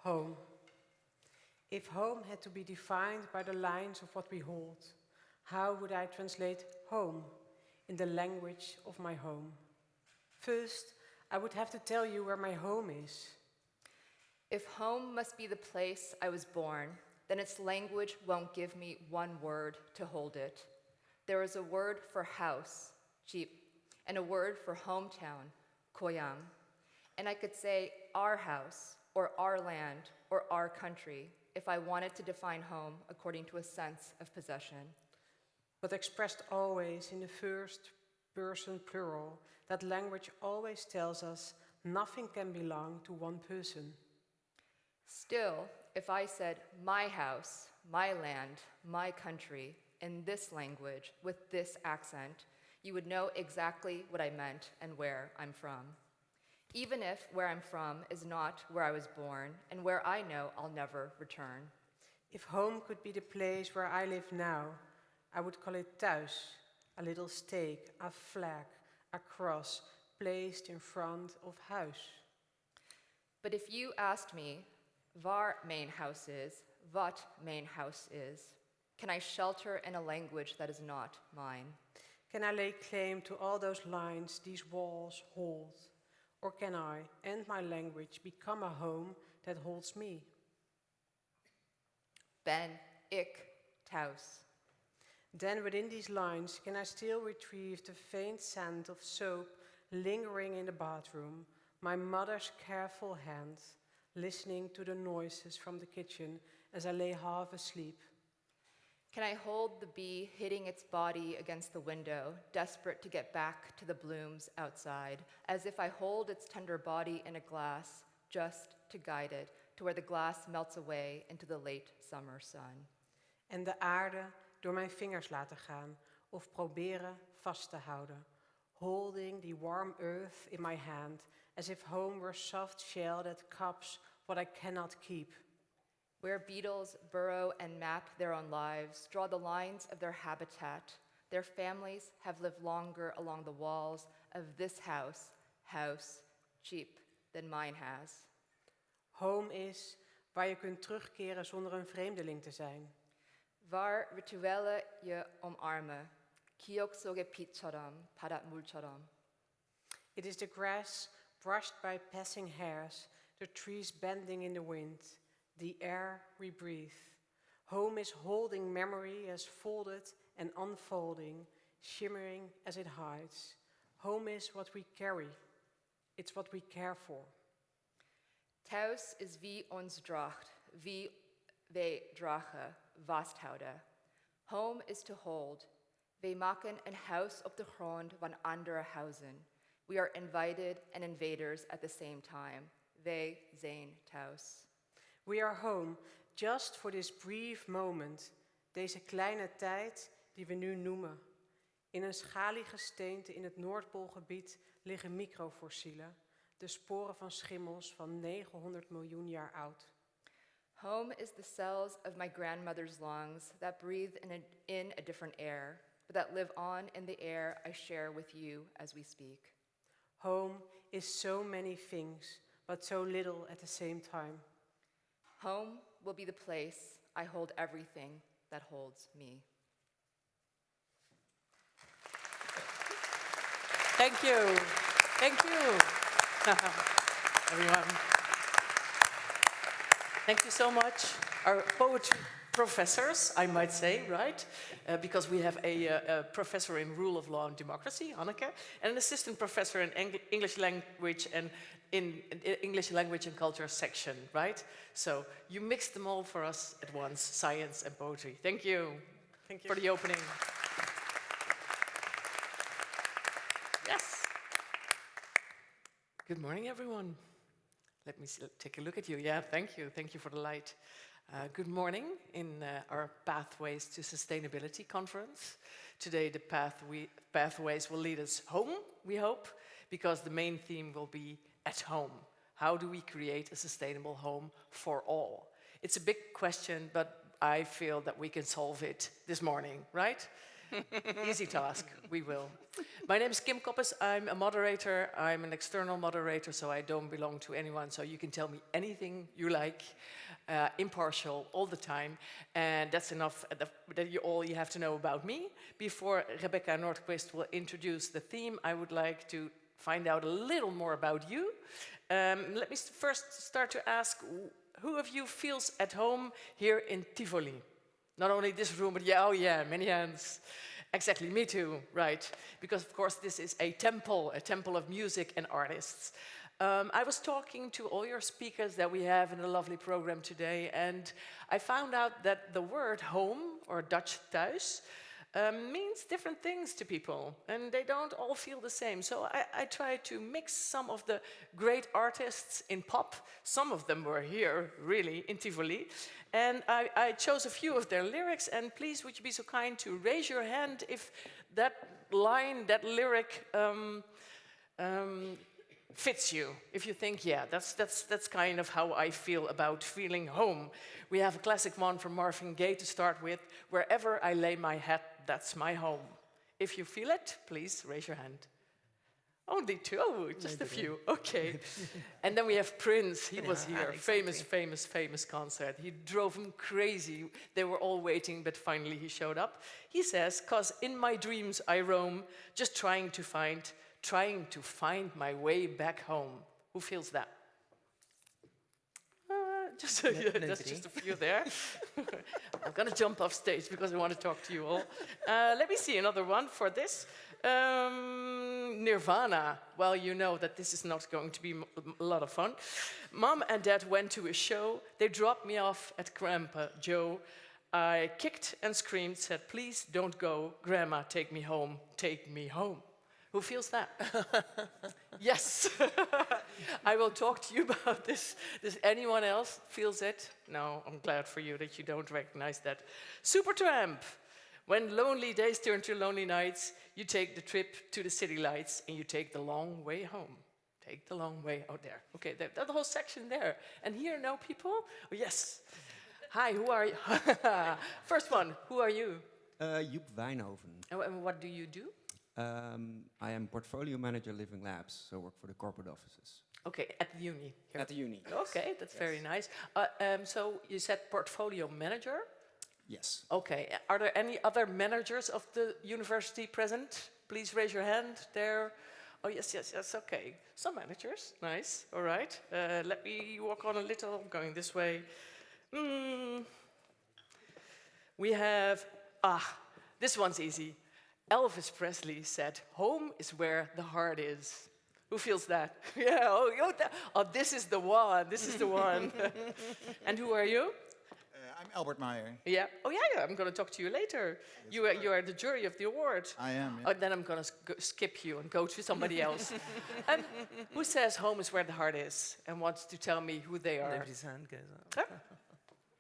Home. If home had to be defined by the lines of what we hold, how would I translate home in the language of my home? First, I would have to tell you where my home is. If home must be the place I was born, then its language won't give me one word to hold it. There is a word for house, jeep, and a word for hometown, koyang. And I could say our house, or our land, or our country, if I wanted to define home according to a sense of possession. But expressed always in the first person plural, that language always tells us nothing can belong to one person. Still, if I said my house, my land, my country, in this language, with this accent, you would know exactly what I meant and where I'm from. Even if where I'm from is not where I was born and where I know I'll never return. If home could be the place where I live now, I would call it thuis, a little stake, a flag, a cross placed in front of house. But if you asked me, waar mijn house is, wat mijn house is, can I shelter in a language that is not mine? Can I lay claim to all those lines these walls hold? Or can I and my language become a home that holds me? Ben ik thuis. Then within these lines, can I still retrieve the faint scent of soap lingering in the bathroom, my mother's careful hand, listening to the noises from the kitchen as I lay half asleep? Can I hold the bee hitting its body against the window, desperate to get back to the blooms outside, as if I hold its tender body in a glass, just to guide it to where the glass melts away into the late summer sun? En de aarde door mijn vingers laten gaan of proberen vast te houden, holding the warm earth in my hand, as if home were soft shell that cups what I cannot keep. Where beetles burrow and map their own lives, draw the lines of their habitat, their families have lived longer along the walls of this house, cheap, than mine has. Home is waar je kunt terugkeren zonder een vreemdeling te zijn. Waar rituelen je omarmen, 기억 속의 빛처럼, 바닷물처럼. It is the grass brushed by passing hairs, the trees bending in the wind, the air we breathe. Home is holding memory as folded and unfolding, shimmering as it hides. Home is what we carry. It's what we care for. Thuis is wie ons draagt, wie wij dragen, vasthouden. Home is to hold. Wij maken een huis op de grond van andere huizen. We are invited and invaders at the same time. Wij zijn thuis. We are home, just for this brief moment, deze kleine tijd die we nu noemen. In een schaliegesteente in het Noordpoolgebied liggen microfossielen, de sporen van schimmels van 900 miljoen jaar oud. Home is the cells of my grandmother's lungs that breathe in a different air, but that live on in the air I share with you as we speak. Home is so many things, but so little at the same time. Home will be the place I hold everything that holds me. Thank you. Thank you. Everyone. Thank you so much. Our poetry professors, I might say, right? Because we have a professor in rule of law and democracy, Anneke, and an assistant professor in English language and in English language and culture section, right? So you mixed them all for us at once, science and poetry. Thank you. Thank you For the opening. Yes. Good morning, everyone. Let me take a look at you. Yeah, thank you. Thank you for the light. Good morning in our Pathways to Sustainability conference. Today the pathways will lead us home, we hope, because the main theme will be at home. How do we create a sustainable home for all? It's a big question, but I feel that we can solve it this morning, right? Easy task, we will. My name is Kim Koppes. I'm a moderator. I'm an external moderator, so I don't belong to anyone. So you can tell me anything you like, impartial all the time. And that's enough all you have to know about me. Before Rebecca Nordquist will introduce the theme, I would like to find out a little more about you. Let me first start to ask, who of you feels at home here in Tivoli? Not only this room, but yeah, oh yeah, many hands. Exactly, me too, right. Because of course this is a temple of music and artists. I was talking to all your speakers that we have in the lovely program today, and I found out that the word home, or Dutch thuis, means different things to people, and they don't all feel the same. So I tried to mix some of the great artists in pop. Some of them were here, really, in Tivoli. And I chose a few of their lyrics, and please, would you be so kind to raise your hand if that line, that lyric, fits you, if you think, yeah, that's kind of how I feel about feeling home. We have a classic one from Marvin Gaye to start with. Wherever I lay my head, that's my home. If you feel it, please raise your hand. Only two, oh, just a few, okay. And then we have Prince, he was here, exactly. famous concert. He drove him crazy. They were all waiting, but finally he showed up. He says, 'cause in my dreams I roam, just trying to find my way back home. Who feels that? That's just a few there. I'm gonna jump off stage because I want to talk to you all. Let me see another one for this. Nirvana. Well, you know that this is not going to be a lot of fun. Mom and Dad went to a show. They dropped me off at Grandpa Joe. I kicked and screamed, said, please don't go. Grandma, take me home, take me home. Who feels that? Yes. I will talk to you about this. Does anyone else feels it? No, I'm glad for you that you don't recognize that. Supertramp. When lonely days turn to lonely nights, you take the trip to the city lights and you take the long way home. Take the long way out there. Okay, that whole section there. And here, no people? Oh, yes. Hi, who are you? First one, who are you? Joep Wijnhoven. And what do you do? I am portfolio manager Living Labs, so work for the corporate offices. Okay, at the uni. Here. At the uni. Okay, that's very nice. So you said portfolio manager? Yes. Okay, are there any other managers of the university present? Please raise your hand there. Oh, yes, okay. Some managers, nice, all right. Let me walk on a little, I'm going this way. We have, this one's easy. Elvis Presley said, home is where the heart is. Who feels that? Yeah, this is the one, And who are you? I'm Albert Meyer. Yeah. Oh, yeah, I'm going to talk to you later. You are the jury of the award. I am, yeah. Oh, then I'm going to skip you and go to somebody else. Who says home is where the heart is and wants to tell me who they are? Nobody's hand goes up. Huh?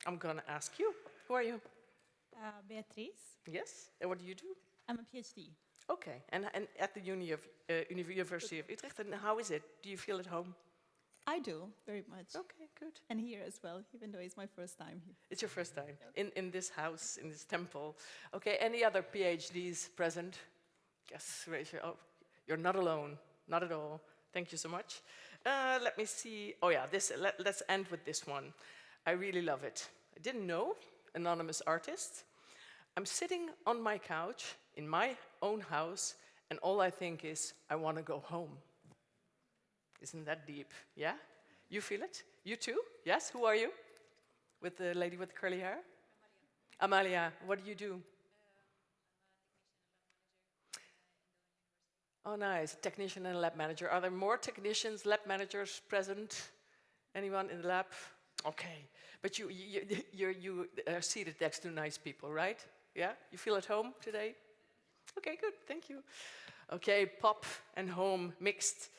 I'm going to ask you. Who are you? Beatrice. Yes. And what do you do? I'm a PhD. Okay. And at the University of Utrecht. And how is it? Do you feel at home? I do, very much. Okay, good. And here as well, even though it's my first time here. It's your first time in this house, in this temple. Okay, any other PhDs present? Yes, raise your, oh, you're not alone, not at all. Thank you so much. Let me see. Oh yeah, let's end with this one. I really love it. I didn't know, anonymous artist. I'm sitting on my couch in my own house, and all I think is, I want to go home. Isn't that deep? Yeah? You feel it? You too? Yes? Who are you? With the lady with the curly hair? Amalia. What do you do? Oh, nice. Technician and lab manager. Are there more technicians, lab managers present? Anyone in the lab? Okay. But you are seated next to nice people, right? Yeah? You feel at home today? Okay, good. Thank you. Okay, pop and home mixed.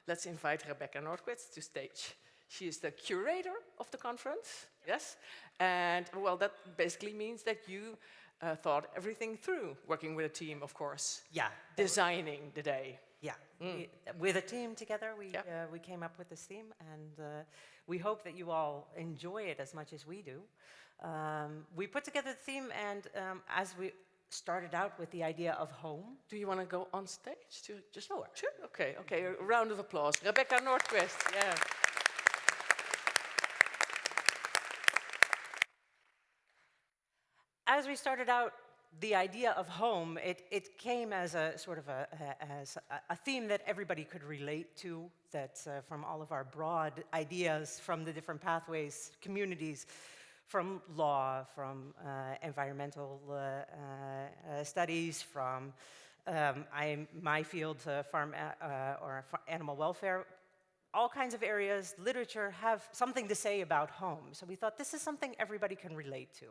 Let's invite Rebecca Nordquist to stage. She is the curator of the conference, yes? And, well, that basically means that you thought everything through, working with a team, of course. Yeah. Designing the day. Yeah. With a team together, we came up with this theme, and we hope that you all enjoy it as much as we do. We put together the theme, and as we started out with the idea of home. Do you want to go on stage to just? Sure. Sure. Okay. Okay. A round of applause, Rebecca Nordquist. Yeah. As we started out, the idea of home, it came as a sort of a theme that everybody could relate to, that from all of our broad ideas from the different pathways, communities, from law, from environmental studies, from my field, animal welfare, all kinds of areas, literature, have something to say about home. So we thought this is something everybody can relate to.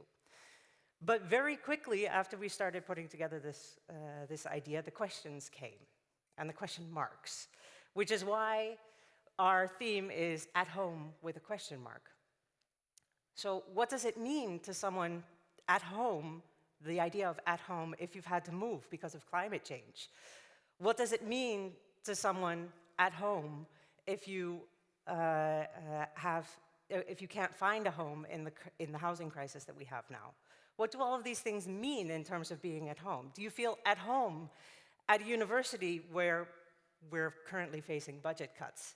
But very quickly, after we started putting together this idea, the questions came, and the question marks, which is why our theme is at home with a question mark. So what does it mean to someone at home, the idea of at home, if you've had to move because of climate change? What does it mean to someone at home if you can't find a home in the housing crisis that we have now? What do all of these things mean in terms of being at home? Do you feel at home at a university where we're currently facing budget cuts?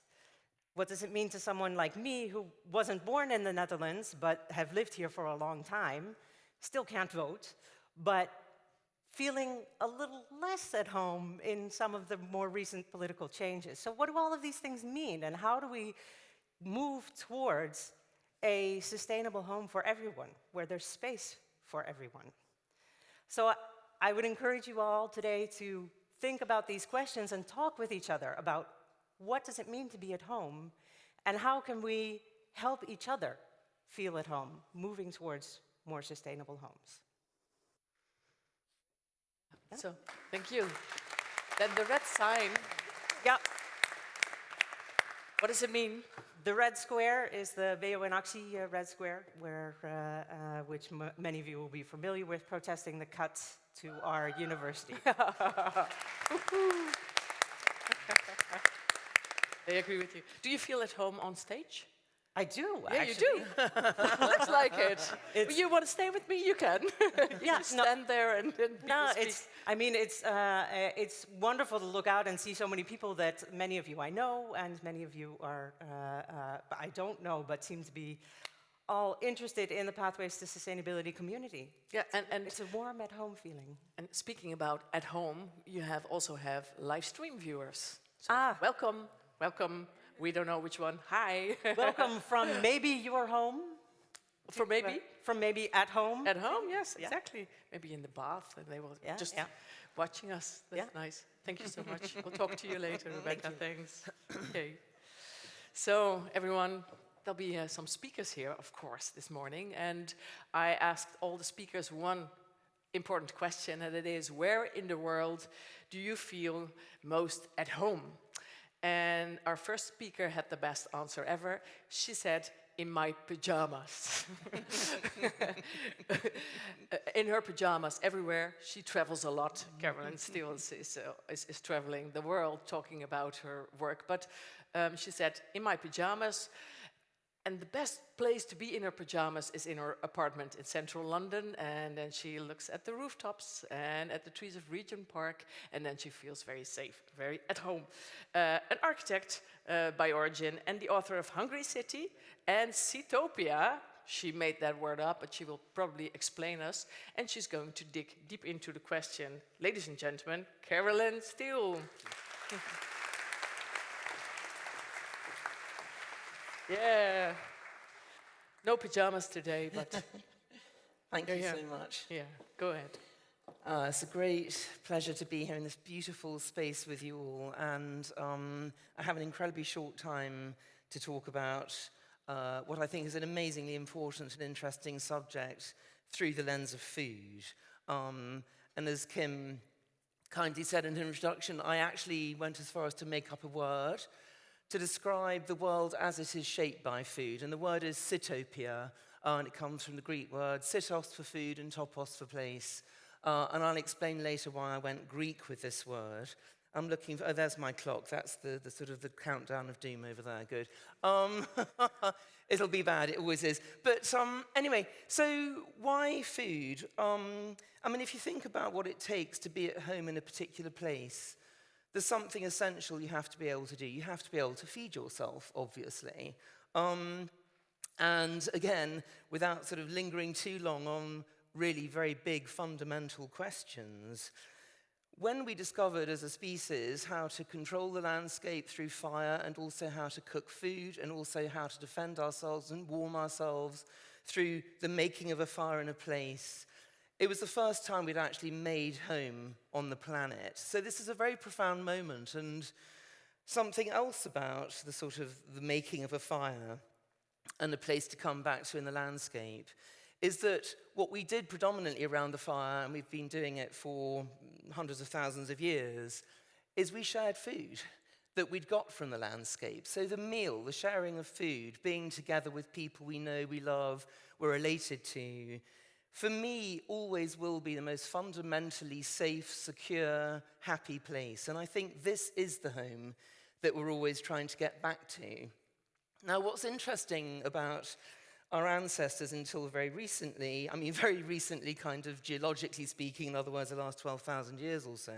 What does it mean to someone like me who wasn't born in the Netherlands but have lived here for a long time, still can't vote, but feeling a little less at home in some of the more recent political changes? So what do all of these things mean, and how do we move towards a sustainable home for everyone, where there's space for everyone? So I would encourage you all today to think about these questions and talk with each other about what does it mean to be at home, and how can we help each other feel at home, moving towards more sustainable homes. Yeah. So, thank you. Then the red sign. Yeah. What does it mean? The red square is the WO in Actie red square, which many of you will be familiar with, protesting the cuts to our university. They agree with you. Do you feel at home on stage? I do, Yeah, actually. you do. Looks like it. You want to stay with me? You can. Yeah, stand there and no, speak. it's wonderful to look out and see so many people that many of you I know, and many of you are I don't know, but seem to be all interested in the Pathways to Sustainability community. Yeah, and it's a warm at home feeling. And speaking about at home, you also have live stream viewers. So welcome, welcome. We don't know which one. Hi. Welcome from maybe your home. From maybe? From maybe at home. At home, yes, Yeah. exactly. Maybe in the bath, and they will just yeah. watching us. That's nice. Thank you so much. We'll talk to you later, Rebecca. Thanks. Okay. So, everyone, there'll be some speakers here, of course, this morning. And I asked all the speakers one important question, and it is, where in the world do you feel most at home? And our first speaker had the best answer ever. She said, in my pajamas. In her pajamas, everywhere. She travels a lot. Carolyn still is traveling the world talking about her work. But she said, in my pajamas. And the best place to be in her pajamas is in her apartment in central London. And then she looks at the rooftops and at the trees of Regent Park. And then she feels very safe, very at home. An architect by origin and the author of Hungry City and Seatopia. She made that word up, but she will probably explain us. And she's going to dig deep into the question. Ladies and gentlemen, Carolyn Steele. Yeah. No pajamas today, but... Thank you so much. Yeah, go ahead. It's a great pleasure to be here in this beautiful space with you all. And I have an incredibly short time to talk about what I think is an amazingly important and interesting subject through the lens of food. And as Kim kindly said in her introduction, I actually went as far as to make up a word to describe the world as it is shaped by food. And the word is Seatopia, and it comes from the Greek word sitos for food and topos for place. And I'll explain later why I went Greek with this word. I'm looking for, oh, there's my clock. That's the sort of the countdown of doom over there. Good. It'll be bad. It always is. But anyway, so why food? I mean, if you think about what it takes to be at home in a particular place, there's something essential you have to be able to do. You have to be able to feed yourself, obviously. And again, without sort of lingering too long on really very big fundamental questions, when we discovered as a species how to control the landscape through fire and also how to cook food and also how to defend ourselves and warm ourselves through the making of a fire in a place, it was the first time we'd actually made home on the planet. So this is a very profound moment, and something else about the sort of the making of a fire and a place to come back to in the landscape is that what we did predominantly around the fire, and we've been doing it for hundreds of thousands of years, is we shared food that we'd got from the landscape. So the meal, the sharing of food, being together with people we know, we love, we're related to, for me, always will be the most fundamentally safe, secure, happy place. And I think this is the home that we're always trying to get back to. Now, what's interesting about our ancestors until very recently, I mean very recently kind of geologically speaking, in other words the last 12,000 years or so,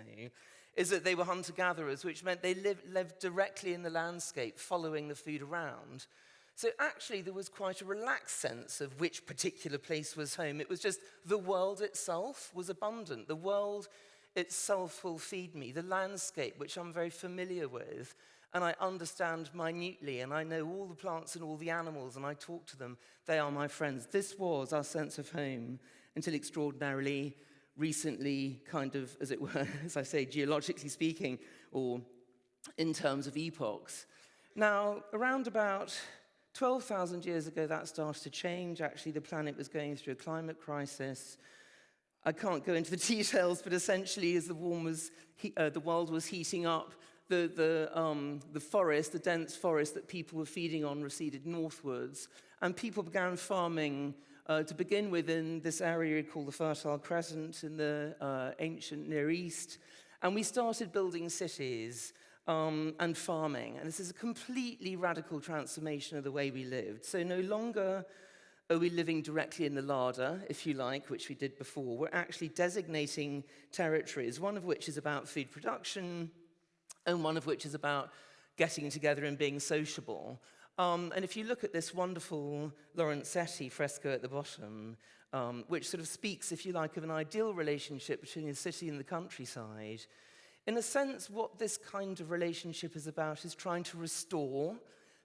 is that they were hunter-gatherers, which meant they lived directly in the landscape, following the food around. So actually there was quite a relaxed sense of which particular place was home. It was just the world itself was abundant. The world itself will feed me. The landscape, which I'm very familiar with, and I understand minutely, and I know all the plants and all the animals, and I talk to them. They are my friends. This was our sense of home until extraordinarily recently, kind of, as it were, as I say, geologically speaking, or in terms of epochs. Now, around about 12,000 years ago, that started to change. Actually, the planet was going through a climate crisis. I can't go into the details, but essentially, as the world was heating up, the forest, the dense forest that people were feeding on, receded northwards, and people began farming to begin with in this area called the Fertile Crescent in the ancient Near East, and we started building cities and farming, and this is a completely radical transformation of the way we lived. So no longer are we living directly in the larder, if you like, which we did before. We're actually designating territories, one of which is about food production, and one of which is about getting together and being sociable. And if you look at this wonderful Lorenzetti fresco at the bottom, which sort of speaks, if you like, of an ideal relationship between the city and the countryside, in a sense, what this kind of relationship is about is trying to restore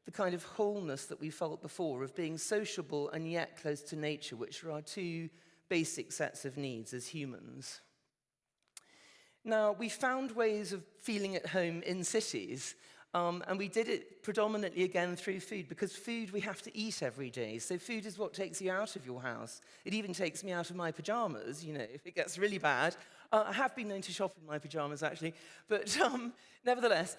the kind of wholeness that we felt before of being sociable and yet close to nature, which are our two basic sets of needs as humans. Now, we found ways of feeling at home in cities, and we did it predominantly, again, through food, because food we have to eat every day. So food is what takes you out of your house. It even takes me out of my pajamas, you know, if it gets really bad. I have been known to shop in my pajamas, actually, but nevertheless,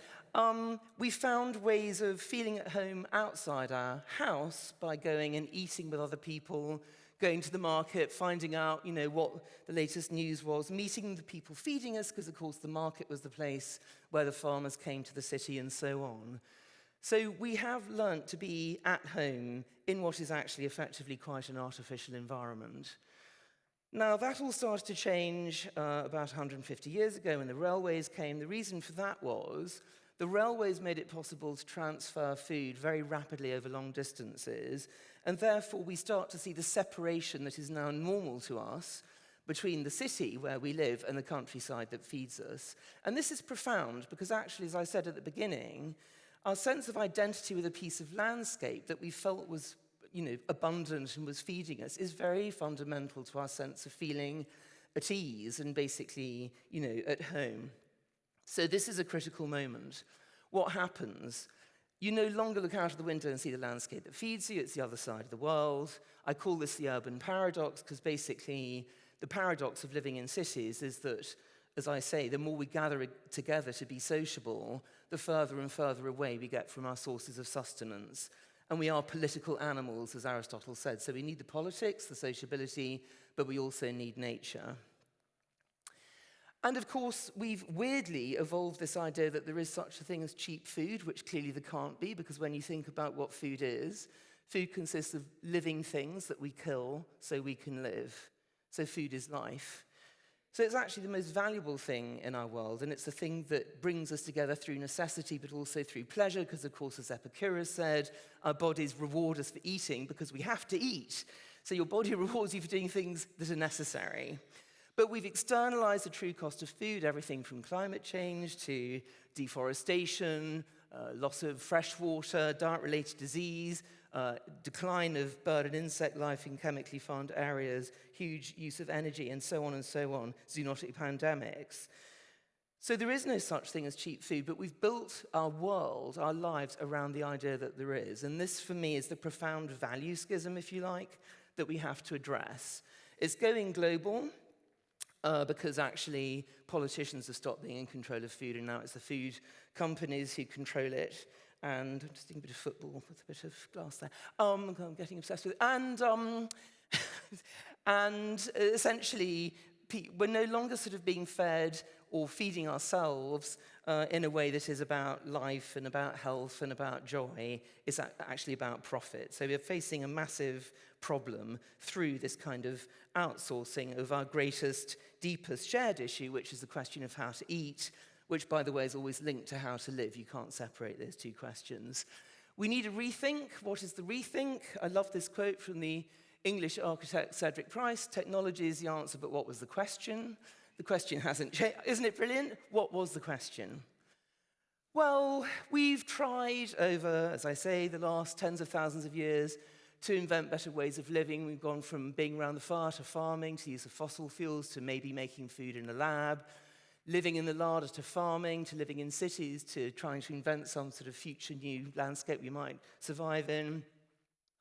we found ways of feeling at home outside our house by going and eating with other people, going to the market, finding out, you know, what the latest news was, meeting the people feeding us, because, of course, the market was the place where the farmers came to the city and so on. So we have learnt to be at home in what is actually effectively quite an artificial environment. Now, that all started to change about 150 years ago when the railways came. The reason for that was the railways made it possible to transfer food very rapidly over long distances, and therefore we start to see the separation that is now normal to us between the city where we live and the countryside that feeds us. And this is profound because actually, as I said at the beginning, our sense of identity with a piece of landscape that we felt was, you know, abundant and was feeding us is very fundamental to our sense of feeling at ease and basically, you know, at home. So this is a critical moment. What happens? You no longer look out of the window and see the landscape that feeds you. It's the other side of the world. I call this the urban paradox because basically the paradox of living in cities is that, as I say, the more we gather together to be sociable, the further and further away we get from our sources of sustenance. And we are political animals, as Aristotle said. So we need the politics, the sociability, but we also need nature. And of course, we've weirdly evolved this idea that there is such a thing as cheap food, which clearly there can't be, because when you think about what food consists of living things that we kill so we can live. So food is life. So it's actually the most valuable thing in our world, and it's the thing that brings us together through necessity, but also through pleasure, because of course, as Epicurus said, our bodies reward us for eating because we have to eat. So your body rewards you for doing things that are necessary. But we've externalized the true cost of food, everything from climate change to deforestation, loss of fresh water, diet-related disease, decline of bird and insect life in chemically farmed areas, huge use of energy, and so on, zoonotic pandemics. So there is no such thing as cheap food, but we've built our world, our lives, around the idea that there is. And this, for me, is the profound value schism, if you like, that we have to address. It's going global, because actually politicians have stopped being in control of food, and now it's the food companies who control it. And I'm just doing a bit of football with a bit of glass there. I'm getting obsessed with it. And essentially, we're no longer sort of being fed or feeding ourselves in a way that is about life and about health and about joy. It's actually about profit. So we're facing a massive problem through this kind of outsourcing of our greatest, deepest shared issue, which is the question of how to eat, which, by the way, is always linked to how to live. You can't separate those two questions. We need a rethink. What is the rethink? I love this quote from the English architect Cedric Price: technology is the answer, but what was the question? The question hasn't changed. Isn't it brilliant? What was the question? Well, we've tried over, as I say, the last tens of thousands of years to invent better ways of living. We've gone from being around the fire to farming, to the use of fossil fuels, to maybe making food in a lab, living in the larder to farming, to living in cities, to trying to invent some sort of future new landscape we might survive in.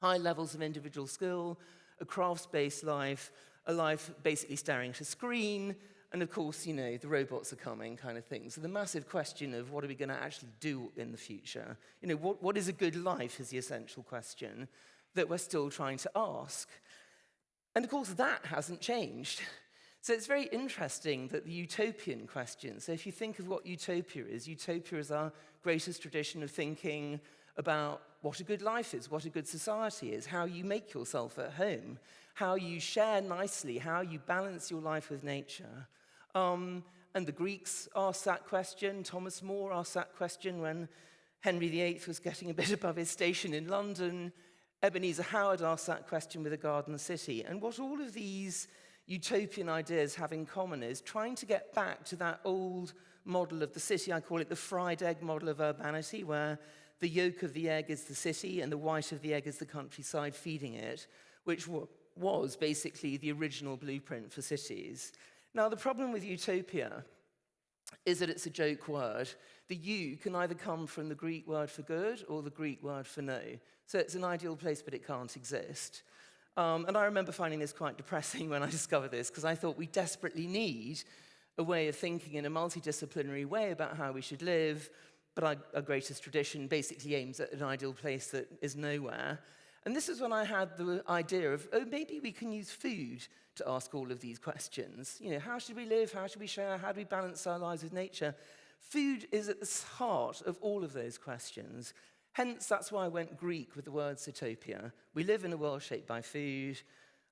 High levels of individual skill, a crafts-based life, a life basically staring at a screen, and of course, you know, the robots are coming kind of thing. So the massive question of what are we going to actually do in the future? You know, what is a good life is the essential question that we're still trying to ask. And of course, that hasn't changed. So it's very interesting that the utopian question, so if you think of what utopia is our greatest tradition of thinking about what a good life is, what a good society is, how you make yourself at home, how you share nicely, how you balance your life with nature. And the Greeks asked that question. Thomas More asked that question when Henry VIII was getting a bit above his station in London. Ebenezer Howard asked that question with a garden city. And what all of these utopian ideas have in common is trying to get back to that old model of the city. I call it the fried egg model of urbanity, where the yolk of the egg is the city and the white of the egg is the countryside feeding it, which was basically the original blueprint for cities. Now, the problem with utopia is that it's a joke word. The U can either come from the Greek word for good or the Greek word for no. So it's an ideal place, but it can't exist. And I remember finding this quite depressing when I discovered this, because I thought we desperately need a way of thinking in a multidisciplinary way about how we should live, but our greatest tradition basically aims at an ideal place that is nowhere. And this is when I had the idea of, oh, maybe we can use food to ask all of these questions. You know, how should we live? How should we share? How do we balance our lives with nature? Food is at the heart of all of those questions. Hence, that's why I went Greek with the word Zootopia. We live in a world shaped by food.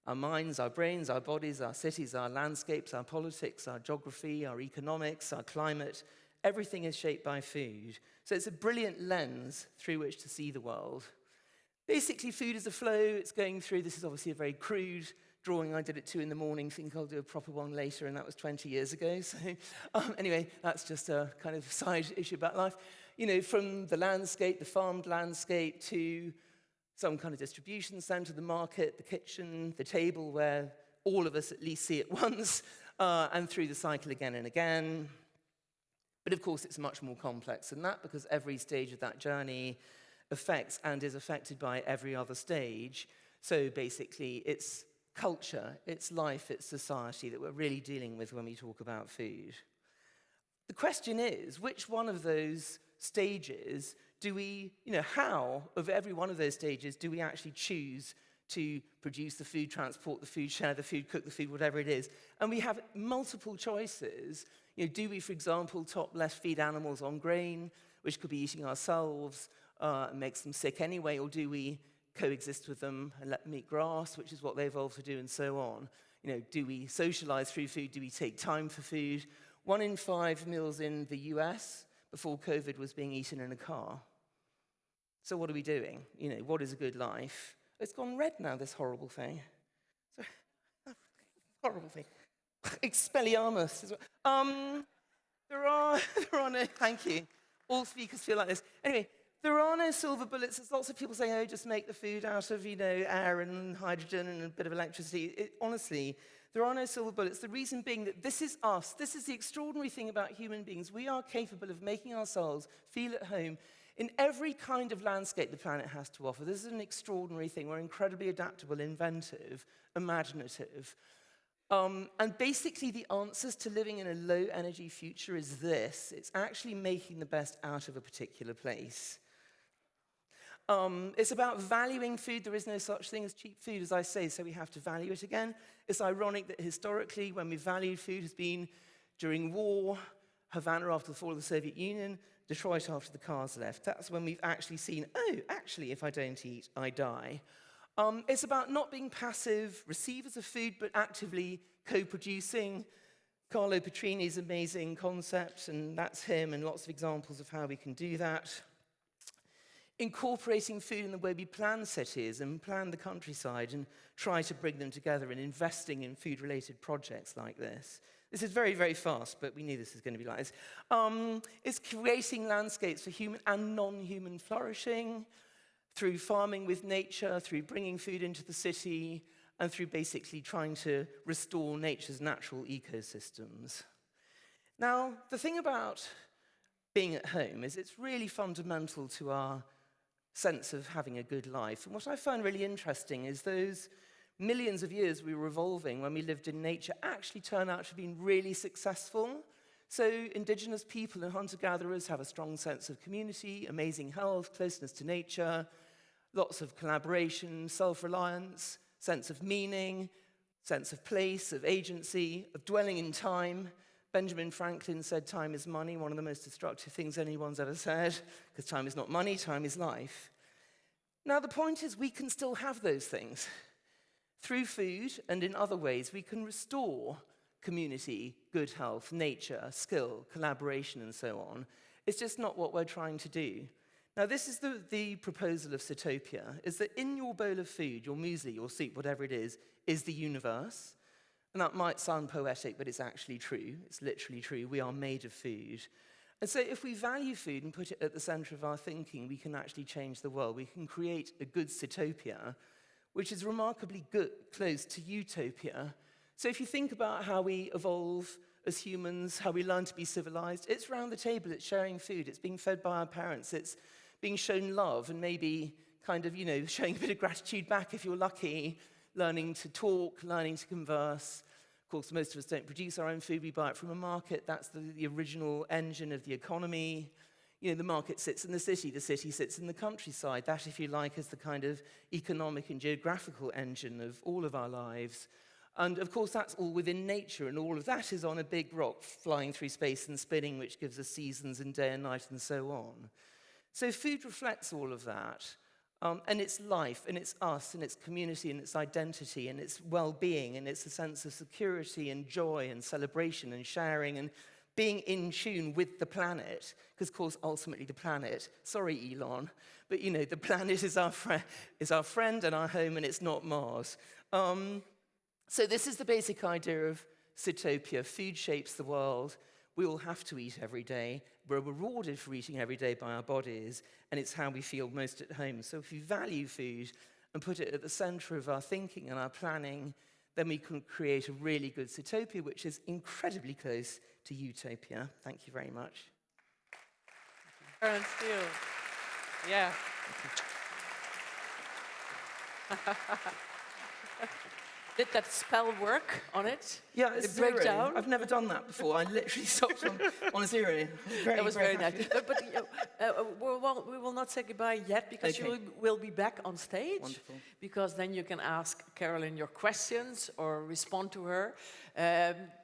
Our minds, our brains, our bodies, our cities, our landscapes, our politics, our geography, our economics, our climate, everything is shaped by food. So it's a brilliant lens through which to see the world. Basically, food is a flow. It's going through. This is obviously a very crude drawing I did at 2 a.m, think I'll do a proper one later, and that was 20 years ago. So anyway, that's just a kind of side issue about life. You know, from the landscape, the farmed landscape, to some kind of distribution center, the market, the kitchen, the table, where all of us at least see it once, and through the cycle again and again. But of course, it's much more complex than that, because every stage of that journey affects and is affected by every other stage. So basically, it's culture, it's life, it's society that we're really dealing with when we talk about food. The question is, which one of those stages do we, how of every one of those stages do we actually choose to produce the food, transport the food, share the food, cook the food, whatever it is? And we have multiple choices Do we, for example, top left feed animals on grain, which could be eating ourselves and makes them sick anyway, or do we coexist with them and let them eat grass, which is what they evolved to do, and so on? Do we socialize through food? Do we take time for food? 1 in 5 meals in the US before COVID was being eaten in a car. So what are we doing? What is a good life? It's gone red now, this horrible thing. Horrible thing. Expelliarmus. There are no, thank you. All speakers feel like this. Anyway, there are no silver bullets. There's lots of people saying, oh, just make the food out of, air and hydrogen and a bit of electricity. Honestly, there are no silver bullets. The reason being that this is us. This is the extraordinary thing about human beings. We are capable of making ourselves feel at home in every kind of landscape the planet has to offer. This is an extraordinary thing. We're incredibly adaptable, inventive, imaginative. And basically, the answers to living in a low-energy future is this. It's actually making the best out of a particular place. It's about valuing food. There is no such thing as cheap food, as I say, so we have to value it again. It's ironic that historically, when we valued food, has been during war, Havana after the fall of the Soviet Union, Detroit after the cars left. That's when we've actually seen, oh, actually, if I don't eat, I die. It's about not being passive receivers of food, but actively co-producing. Carlo Petrini's amazing concept, and that's him, and lots of examples of how we can do that. Incorporating food in the way we plan cities and plan the countryside and try to bring them together, and investing in food-related projects like this. This is very, very fast, but we knew this was going to be like this. It's creating landscapes for human and non-human flourishing, through farming with nature, through bringing food into the city, and through basically trying to restore nature's natural ecosystems. Now, the thing about being at home is it's really fundamental to our sense of having a good life. And what I find really interesting is those millions of years we were evolving when we lived in nature actually turn out to have been really successful. So indigenous people and hunter-gatherers have a strong sense of community, amazing health, closeness to nature, lots of collaboration, self-reliance, sense of meaning, sense of place, of agency, of dwelling in time. Benjamin Franklin said time is money, one of the most destructive things anyone's ever said, because time is not money, time is life. Now the point is we can still have those things. Through food and in other ways, we can restore community, good health, nature, skill, collaboration, and so on. It's just not what we're trying to do. Now, this is the proposal of Sitopia, is that in your bowl of food, your muesli, your soup, whatever it is the universe. And that might sound poetic, but it's actually true. It's literally true. We are made of food. And so if we value food and put it at the center of our thinking, we can actually change the world. We can create a good Sitopia, which is remarkably good, close to utopia. So if you think about how we evolve as humans, how we learn to be civilized, it's around the table, it's sharing food, it's being fed by our parents, it's being shown love, and maybe kind of, showing a bit of gratitude back if you're lucky, learning to talk, learning to converse. Of course, most of us don't produce our own food, we buy it from a market. That's the original engine of the economy. The market sits in the city sits in the countryside. That, if you like, is the kind of economic and geographical engine of all of our lives. And of course, that's all within nature, and all of that is on a big rock flying through space and spinning, which gives us seasons and day and night and so on. So food reflects all of that. And it's life, and it's us, and it's community, and it's identity, and it's well-being, and it's a sense of security and joy and celebration and sharing and being in tune with the planet. Because, of course, ultimately the planet, sorry, Elon, but, the planet is our friend and our home, and it's not Mars. So this is the basic idea of Sitopia. Food shapes the world. We all have to eat every day. We're rewarded for eating every day by our bodies, and it's how we feel most at home. So if we value food and put it at the center of our thinking and our planning, then we can create a really good Sitopia, which is incredibly close to utopia. Thank you very much. Aaron Steele. Yeah. Did that spell work on it? Yeah, it's the breakdown. Zero. I've never done that before. I literally stopped on a zero. That was very nice. But we will not say goodbye yet, because Okay. you will be back on stage. Wonderful. Because then you can ask Carolyn your questions or respond to her.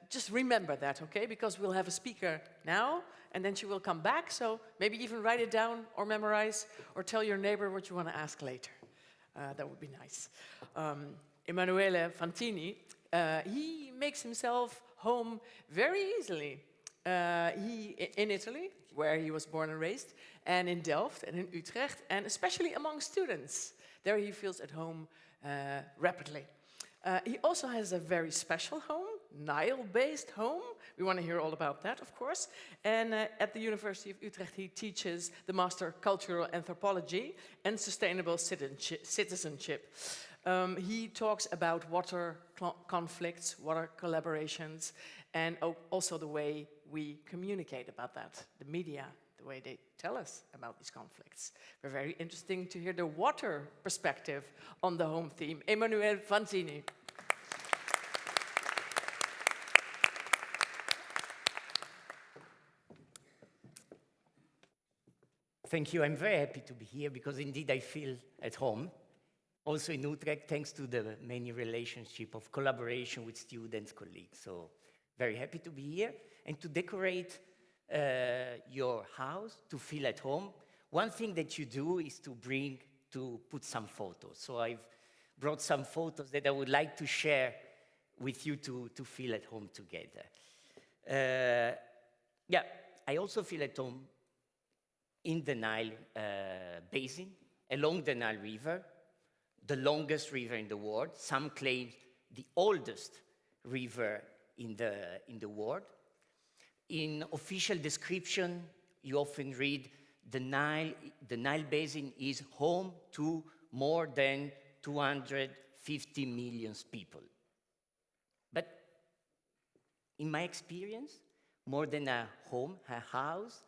just remember that, okay? Because we'll have a speaker now, and then she will come back, so maybe even write it down or memorize, or tell your neighbor what you want to ask later. That would be nice. Emanuele Fantini, he makes himself home very easily. In Italy, where he was born and raised, and in Delft and in Utrecht, and especially among students. There he feels at home rapidly. He also has a very special home, Nile-based home. We want to hear all about that, of course. And at the University of Utrecht, he teaches the Master Cultural Anthropology and Sustainable Citizenship. He talks about water conflicts, water collaborations, and also the way we communicate about that, the media, the way they tell us about these conflicts. We're very interesting to hear the water perspective on the home theme. Emanuele Fantini. Thank you. I'm very happy to be here because indeed I feel at home. Also in Utrecht, thanks to the many relationship of collaboration with students, colleagues. So very happy to be here and to decorate your house, to feel at home. One thing that you do is to put some photos. So I've brought some photos that I would like to share with you to feel at home together. Yeah, I also feel at home in the Nile basin, along the Nile River, the longest river in the world. Some claim the oldest river in the world. In official description, you often read the Nile basin is home to more than 250 million people. But in my experience, more than a home, a house,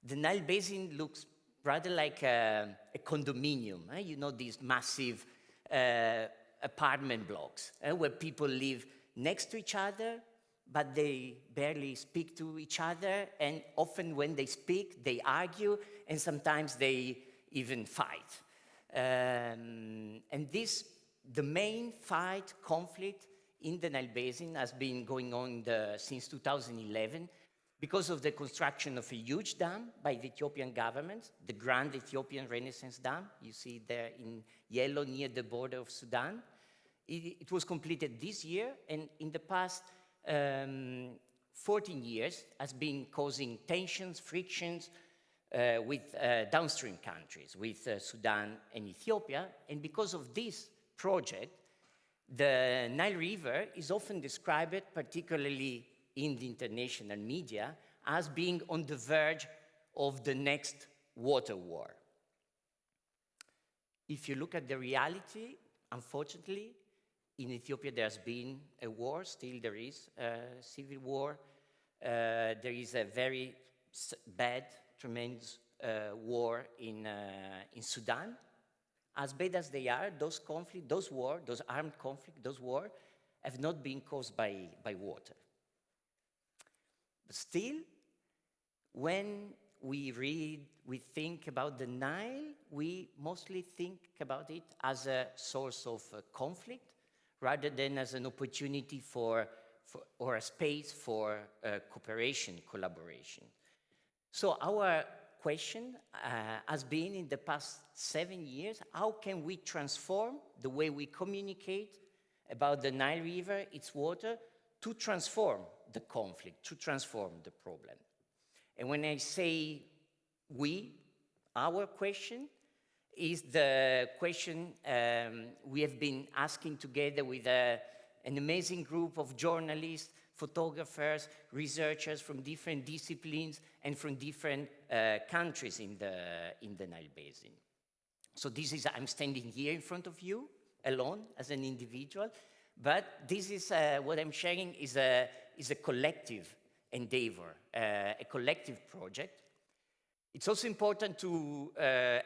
the Nile basin looks rather like a condominium. You know, these massive apartment blocks where people live next to each other, but they barely speak to each other, and often when they speak, they argue, and sometimes they even fight. And the main fight, conflict in the Nile basin has been going on since 2011 because of the construction of a huge dam by the Ethiopian government, the Grand Ethiopian Renaissance Dam. You see it there in yellow near the border of Sudan. It was completed this year, and in the past 14 years has been causing tensions, frictions with downstream countries, with Sudan and Ethiopia. And because of this project, the Nile River is often described, particularly in the international media, as being on the verge of the next water war. If you look at the reality, unfortunately, in Ethiopia there's been a war, still there is a civil war. There is a very bad, tremendous war in Sudan. As bad as they are, those conflicts, those armed conflicts, those wars have not been caused by water. But still, when we read, we think about the Nile, we mostly think about it as a source of conflict rather than as an opportunity or a space for cooperation, collaboration. So our question has been in the past 7 years, how can we transform the way we communicate about the Nile River, its water, to transform the conflict, to transform the problem? And when I say we, our question is the question we have been asking together with an amazing group of journalists, photographers, researchers from different disciplines and from different countries in the Nile Basin. So I'm standing here in front of you, alone, as an individual, but this is, what I'm sharing is a collective endeavor, a collective project. It's also important to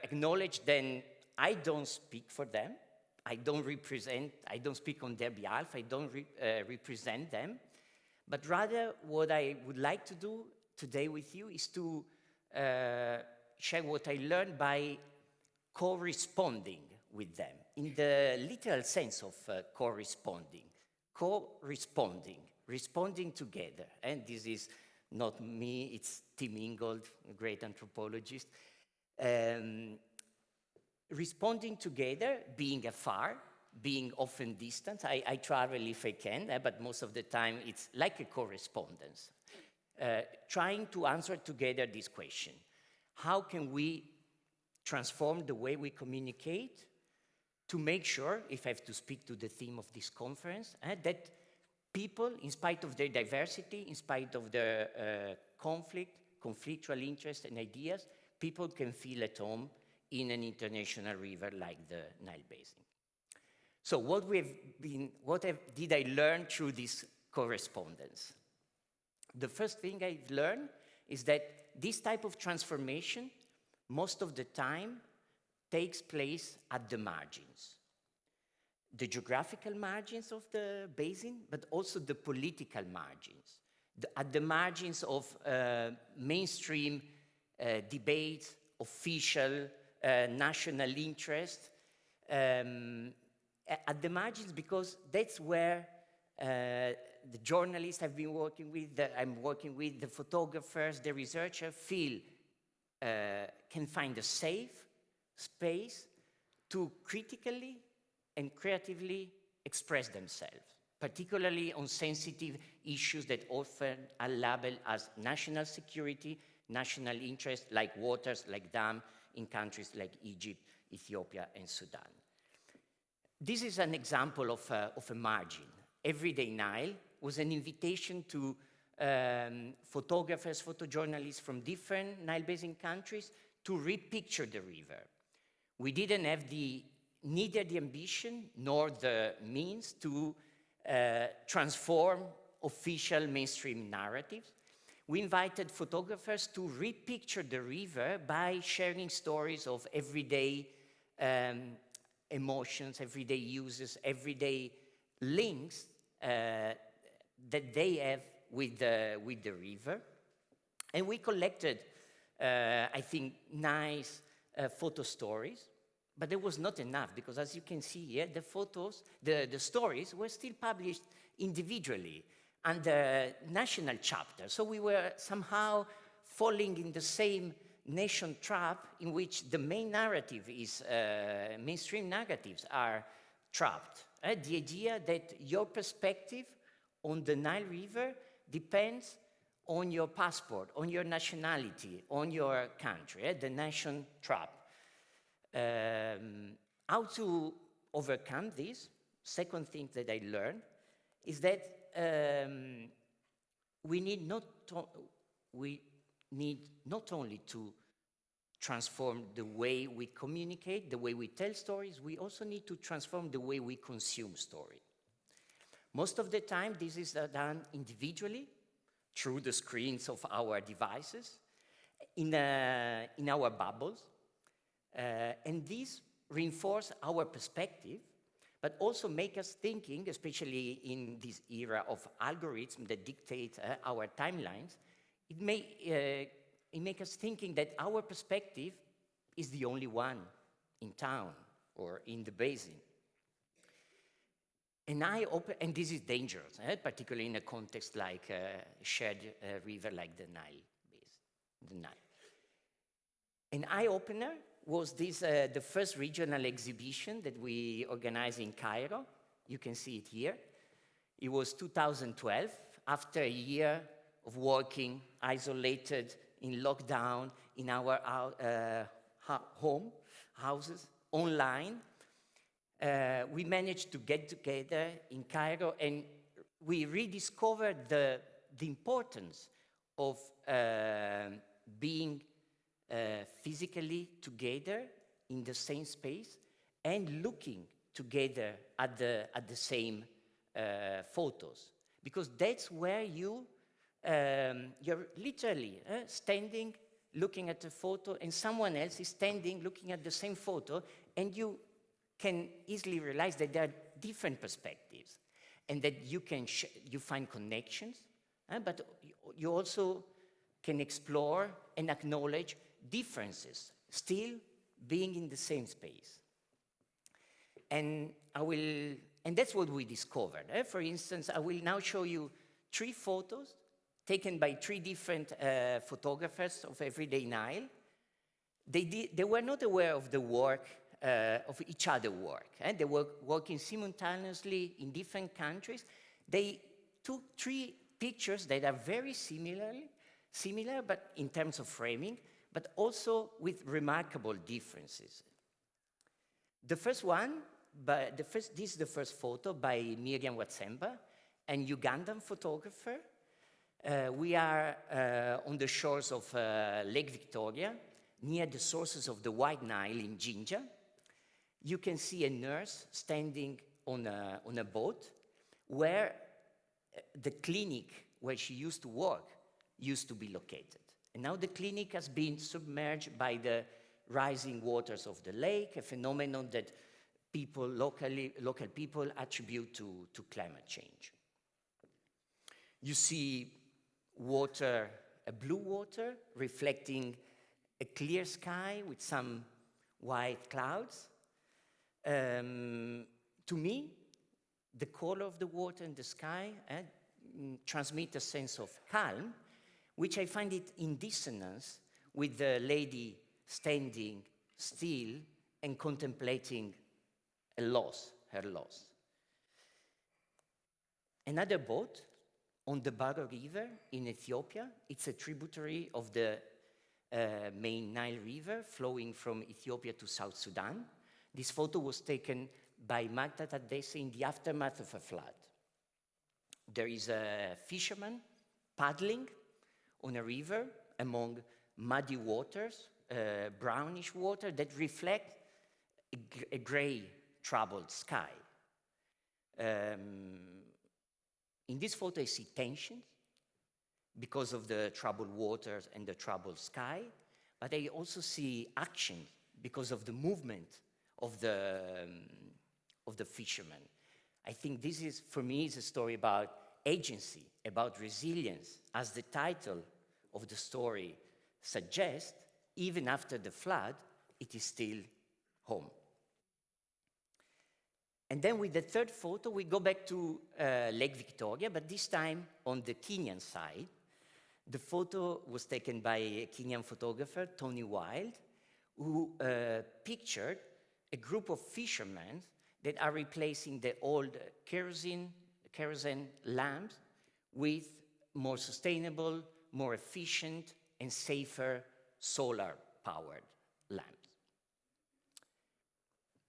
acknowledge that I don't speak for them. I don't speak on their behalf. I don't represent them. But rather, what I would like to do today with you is to share what I learned by corresponding with them, in the literal sense of corresponding, responding together. And this is not me, it's Tim Ingold, a great anthropologist. Responding together, being afar, being often distant. I travel if I can, but most of the time it's like a correspondence. Trying to answer together this question. How can we transform the way we communicate to make sure, if I have to speak to the theme of this conference, that people, in spite of their diversity, in spite of their conflictual interests and ideas, people can feel at home in an international river like the Nile Basin. So what did I learn through this correspondence? The first thing I've learned is that this type of transformation, most of the time, takes place at the margins. The geographical margins of the basin, but also the political margins. At the margins of mainstream debates, official, national interest, at the margins, because that's where the journalists I've been working with, I'm working with, the photographers, the researchers can find a safe space to critically and creatively express themselves, particularly on sensitive issues that often are labeled as national security, national interest, like waters, like dam, in countries like Egypt, Ethiopia, and Sudan. This is an example of a margin. Everyday Nile was an invitation to photographers, photojournalists from different Nile Basin countries to repicture the river. We didn't have neither the ambition nor the means to transform official mainstream narratives. We invited photographers to repicture the river by sharing stories of everyday emotions, everyday uses, everyday links that they have with the river. And we collected, I think, nice photo stories, but it was not enough, because as you can see here, the photos, the stories were still published individually under national chapter. So we were somehow falling in the same nation trap in which the main narrative is, mainstream narratives are trapped. The idea that your perspective on the Nile River depends on your passport, on your nationality, on your country, the nation trap. How to overcome this? Second thing that I learned is that we need not only to transform the way we communicate, the way we tell stories, we also need to transform the way we consume story. Most of the time, this is done individually, through the screens of our devices, in our bubbles, and these reinforce our perspective, but also make us thinking, especially in this era of algorithms that dictate our timelines. It makes us thinking that our perspective is the only one in town or in the basin. And this is dangerous, particularly in a context like a shared river like the Nile Basin, the Nile. An eye-opener was this, the first regional exhibition that we organized in Cairo. You can see it here. It was 2012, after a year of working isolated in lockdown in our houses, online. We managed to get together in Cairo, and we rediscovered the importance of being physically together in the same space and looking together at the same photos, because that's where you're literally standing looking at the photo, and someone else is standing looking at the same photo, and you can easily realize that there are different perspectives, and that you find connections, but you also can explore and acknowledge differences, still being in the same space. And that's what we discovered. For instance, I will now show you 3 photos taken by 3 different photographers of everyday Nile. They were not aware of the work, of each other's work. They were working simultaneously in different countries. They took 3 pictures that are very similar, but in terms of framing, but also with remarkable differences. The first one, this is the first photo by Miriam Watsemba, an Ugandan photographer. We are on the shores of Lake Victoria, near the sources of the White Nile in Jinja. You can see a nurse standing on a boat where the clinic where she used to work used to be located. And now the clinic has been submerged by the rising waters of the lake, a phenomenon that local people attribute to climate change. You see water, a blue water, reflecting a clear sky with some white clouds. To me, the color of the water and the sky transmit a sense of calm, which I find it in dissonance with the lady standing still and contemplating her loss. Another boat on the Baro River in Ethiopia. It's a tributary of the main Nile River flowing from Ethiopia to South Sudan. This photo was taken by Magda Tadesse in the aftermath of a flood. There is a fisherman paddling on a river among muddy waters, brownish water that reflect a gray, troubled sky. In this photo, I see tensions because of the troubled waters and the troubled sky, but I also see action because of the movement of the fishermen. I think this is, for me, is a story about agency, about resilience. As the title of the story suggests, even after the flood, it is still home. And then with the third photo, we go back to Lake Victoria, but this time on the Kenyan side. The photo was taken by a Kenyan photographer, Tony Wild, who pictured a group of fishermen that are replacing the old kerosene lamps with more sustainable, more efficient, and safer solar-powered lamps.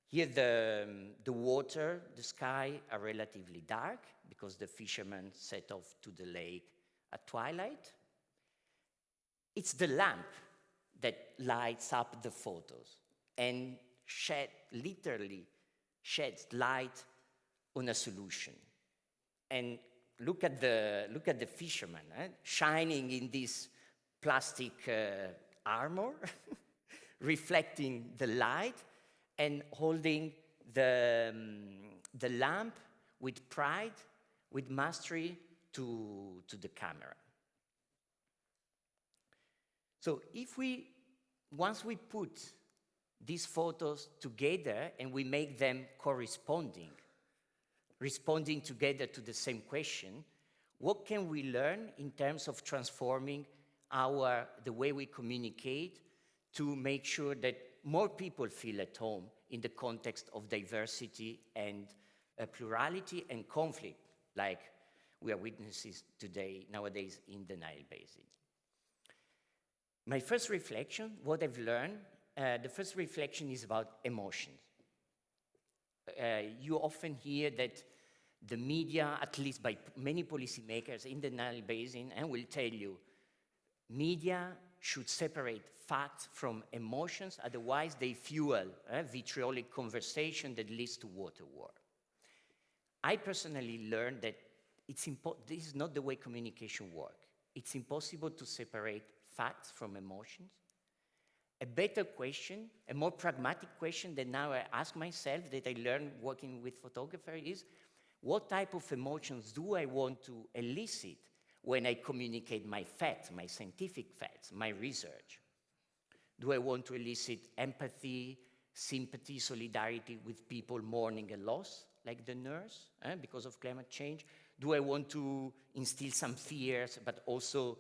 Here the water, the sky are relatively dark because the fishermen set off to the lake at twilight. It's the lamp that lights up the photos and literally sheds light on a solution. And look at the fisherman shining in this plastic armor, reflecting the light and holding the lamp with pride, with mastery to the camera. So once we put these photos together and we make them responding together to the same question, what can we learn in terms of transforming the way we communicate to make sure that more people feel at home in the context of diversity and plurality and conflict, like we are witnesses nowadays in the Nile Basin? My first reflection, what I've learned, the first reflection is about emotions. You often hear that the media, at least by many policymakers in the Nile Basin, will tell you, media should separate facts from emotions, otherwise they fuel vitriolic conversation that leads to water war. I personally learned that this is not the way communication works. It's impossible to separate facts from emotions. A better question, a more pragmatic question that now I ask myself, that I learned working with photographers, is what type of emotions do I want to elicit when I communicate my facts, my scientific facts, my research? Do I want to elicit empathy, sympathy, solidarity with people mourning a loss, like the nurse, because of climate change? Do I want to instill some fears, but also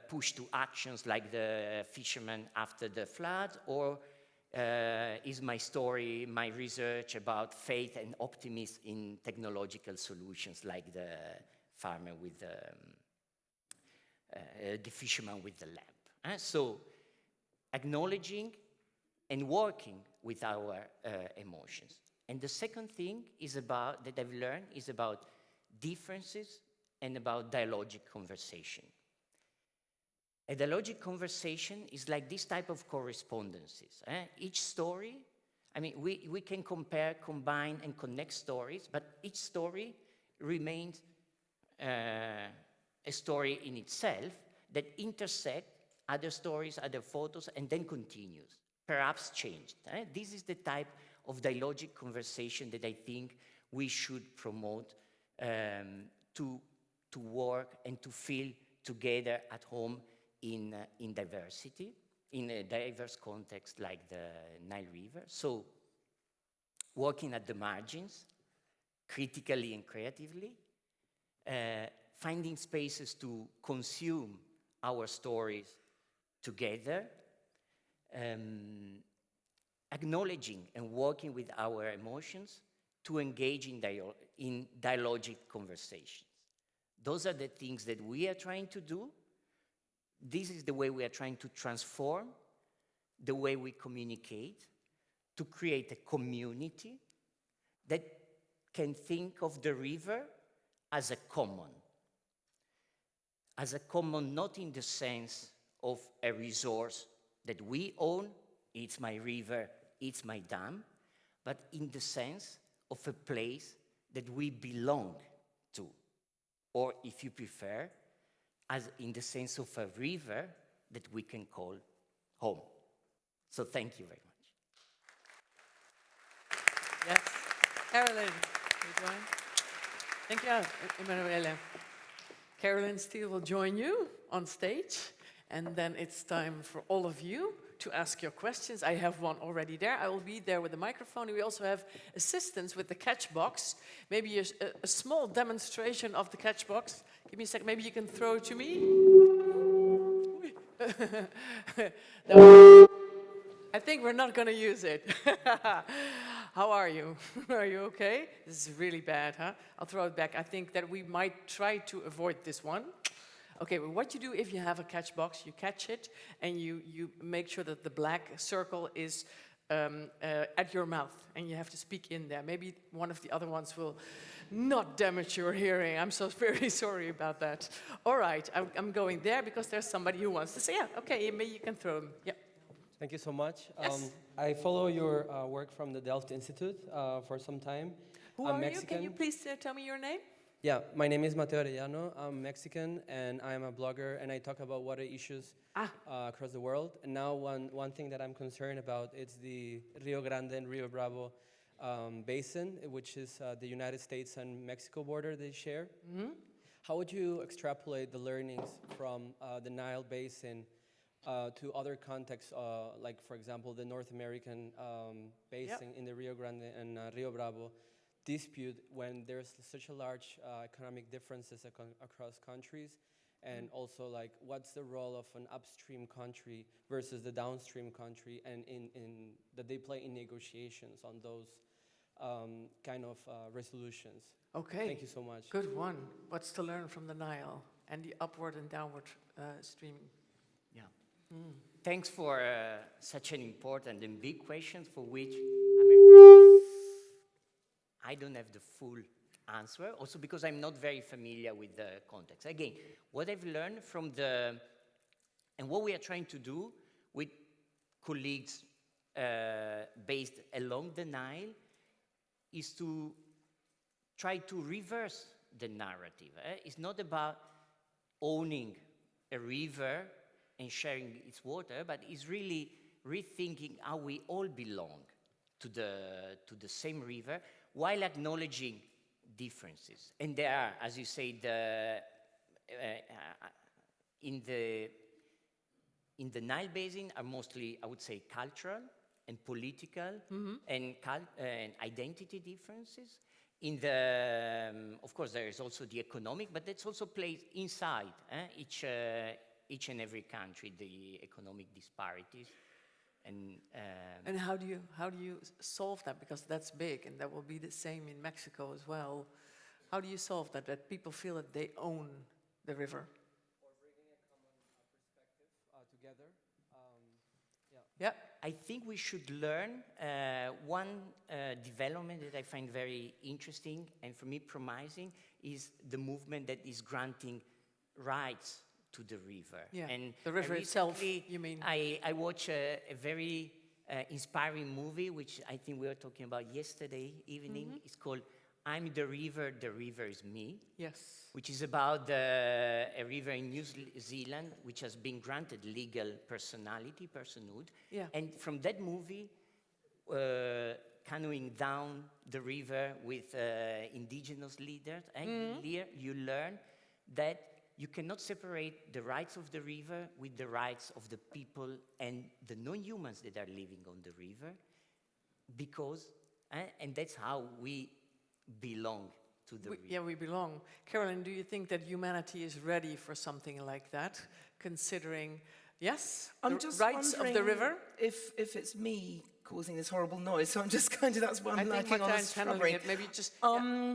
push to actions like the fisherman after the flood? Or is my story, my research about faith and optimism in technological solutions like the farmer with the fisherman with the lamp? So acknowledging and working with our emotions. And the second thing is about, that I've learned, is about differences and about dialogic conversation. A dialogic conversation is like this type of correspondences. Each story, I mean, we can compare, combine, and connect stories, but each story remains a story in itself that intersect other stories, other photos, and then continues, perhaps changed. This is the type of dialogic conversation that I think we should promote to work and to feel together at home in diversity, in a diverse context like the Nile River. So working at the margins, critically and creatively, finding spaces to consume our stories together, acknowledging and working with our emotions to engage in dialogic conversations. Those are the things that we are trying to do. This is the way we are trying to transform the way we communicate, to create a community that can think of the river as a common not in the sense of a resource that we own, it's my river, it's my dam, but in the sense of a place that we belong to, or if you prefer, as in the sense of a river that we can call home. So thank you very much. Yes. Carolyn, you join? Thank you, Emanuele. Carolyn Steele will join you on stage, and then it's time for all of you to ask your questions. I have one already there. I will be there with the microphone. We also have assistants with the catch box. Maybe a small demonstration of the catch box. Give me a second. Maybe you can throw it to me. I think we're not going to use it. How are you? Are you okay? This is really bad, huh? I'll throw it back. I think that we might try to avoid this one. Okay, well, what you do if you have a catch box, you catch it and you make sure that the black circle is at your mouth and you have to speak in there. Maybe one of the other ones will not damage your hearing. I'm so very sorry about that. All right, I'm going there because there's somebody who wants to say, yeah, okay, maybe you can throw them. Yeah. Thank you so much. Yes. I follow your work from the Delft Institute for some time. Who I'm are Mexican. you? Can you please tell me your name? Yeah, my name is Mateo Arellano. I'm Mexican, and I'm a blogger, and I talk about water issues across the world. And now one thing that I'm concerned about is the Rio Grande and Rio Bravo basin, which is the United States and Mexico border they share. Mm-hmm. How would you extrapolate the learnings from the Nile basin to other contexts, like, for example, the North American basin in the Rio Grande and Rio Bravo dispute when there's such a large economic differences across countries, and also, like, what's the role of an upstream country versus the downstream country, and in that they play in negotiations on those kind of resolutions. Okay. Thank you so much. Good one. What's to learn from the Nile and the upward and downward streaming? Yeah. Thanks for such an important and big question for which I'm afraid I don't have the full answer, also because I'm not very familiar with the context. Again, what I've learned from and what we are trying to do with colleagues based along the Nile is to try to reverse the narrative. It's not about owning a river and sharing its water, but it's really rethinking how we all belong to the same river while acknowledging differences. And there are, as you say, in the Nile Basin are mostly, I would say, cultural and political and identity differences. in the, of course, there is also the economic, but that's also plays inside each and every country, the economic disparities. And how do you solve that? Because that's big, and that will be the same in Mexico as well. How do you solve that? That people feel that they own the river. Or bringing a common perspective together. Yeah. I think we should learn one development that I find very interesting and for me promising is the movement that is granting rights to the river. Yeah, And the river itself, you mean? I watched a very inspiring movie, which I think we were talking about yesterday evening. It's called I'm the River is Me. Yes. Which is about a river in New Zealand, which has been granted legal personhood. Yeah. And from that movie, canoeing down the river with indigenous leaders, and here you learn that you cannot separate the rights of the river with the rights of the people and the non-humans that are living on the river, because, and that's how we belong to the river. Yeah, we belong. Carolyn, do you think that humanity is ready for something like that, considering, yes, I'm the just rights of the wondering river? If it's me causing this horrible noise, so I'm just kind of, that's why I'm I think lacking on the Martijn's handling shrubbery. it. Maybe just,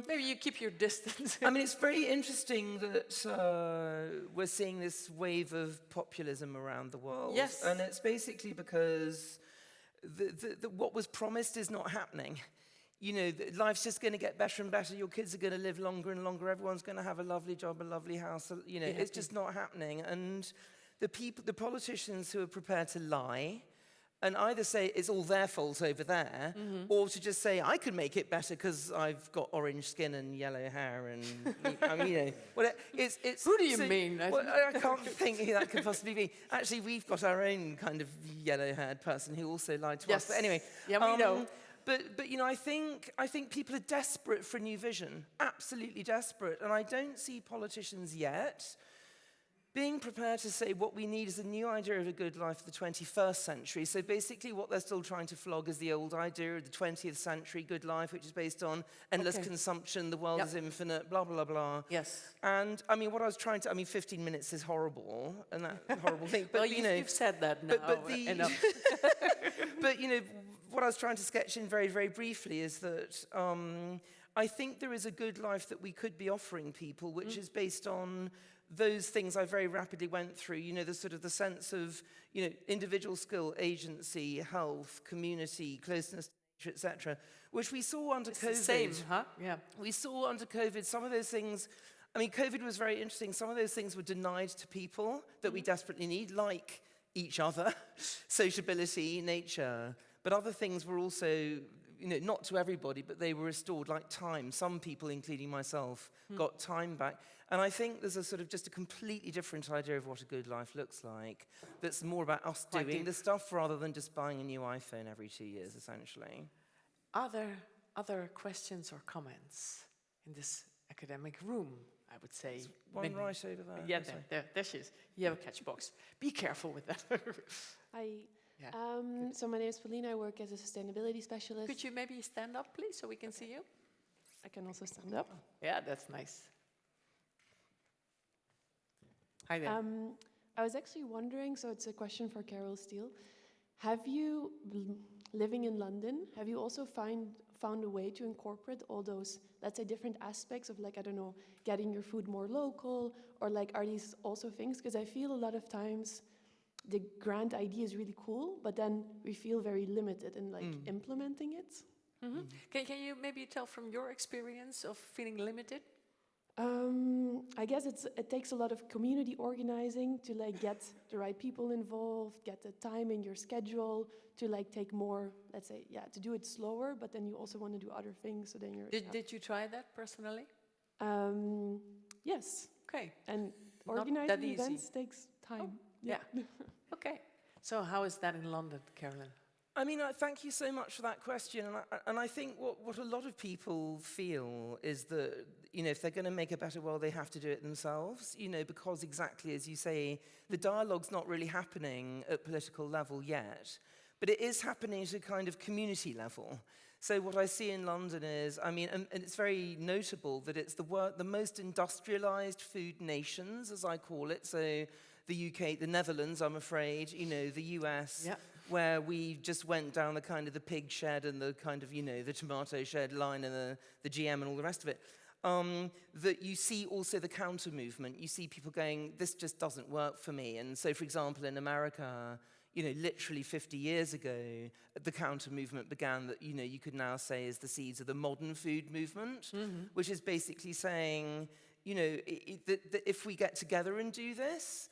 maybe you keep your distance. I mean, it's very interesting that we're seeing this wave of populism around the world. Yes. And it's basically because what was promised is not happening. You know, life's just going to get better and better. Your kids are going to live longer and longer. Everyone's going to have a lovely job, a lovely house. You know, it's just not happening. And the politicians who are prepared to lie and either say it's all their fault over there, or to just say, I could make it better because I've got orange skin and yellow hair and, I mean, you know. Well, it's, Who do you mean? Well, I can't think who that could possibly be. Actually, we've got our own kind of yellow-haired person who also lied to us. But anyway. Yeah, we know. But you know, I think people are desperate for a new vision, absolutely desperate. And I don't see politicians yet being prepared to say what we need is a new idea of a good life for the 21st century. So basically what they're still trying to flog is the old idea of the 20th century good life, which is based on endless consumption, the world is infinite, blah, blah, blah. Yes. And I mean, what I was trying to, 15 minutes is horrible, and that horrible thing. But Well, you know, you've said that now. Enough. But you know, what I was trying to sketch in very, very briefly is that I think there is a good life that we could be offering people, which is based on those things I very rapidly went through, you know, the sort of the sense of, you know, individual skill, agency, health, community, closeness to nature, etc., which we saw under COVID. It's the same, huh? Yeah. We saw under COVID some of those things. I mean, COVID was very interesting. Some of those things were denied to people that we desperately need, like each other, sociability, nature. But other things were also, you know, not to everybody, but they were restored, like time. Some people, including myself, got time back. And I think there's a sort of just a completely different idea of what a good life looks like that's more about us doing the stuff rather than just buying a new iPhone every 2 years, essentially. Are there other questions or comments in this academic room, I would say? There's one right over there. Yeah, there she is. You have a catch box. Be careful with that. Hi. Yeah, So my name is Paulina. I work as a sustainability specialist. Could you maybe stand up, please, so we can see you? I can also stand up. Yeah, that's nice. Hi there. I was actually wondering, so it's a question for Carol Steele. Have you, living in London, have you also found a way to incorporate all those, let's say, different aspects of, like, I don't know, getting your food more local, or like, are these also things? Because I feel a lot of times the grand idea is really cool, but then we feel very limited in like implementing it. Can you maybe tell from your experience of feeling limited? I guess it takes a lot of community organizing to like get the right people involved, get the time in your schedule to like take more, let's say, to do it slower, but then you also want to do other things, so then you're... Did you try that personally? Yes. Okay. And Not organizing that easy. events takes time. Yeah. Okay. So how is that in London, Carolyn? I mean, thank you so much for that question. And I think what a lot of people feel is that, you know, if they're going to make a better world, they have to do it themselves, you know, because exactly as you say, the dialogue's not really happening at political level yet, but it is happening at a kind of community level. So what I see in London is, I mean, and it's very notable that it's the most industrialized food nations, as I call it. So the UK, the Netherlands, I'm afraid, you know, the US, Yeah. where we just went down the kind of the pig shed and the kind of, you know, the tomato shed line and the GM and all the rest of it. That you see also the counter movement. You see people going, this just doesn't work for me. And so, for example, in America, you know, literally 50 years ago, the counter movement began that, you know, you could now say is the seeds of the modern food movement, which is basically saying, you know, that if we get together and do this,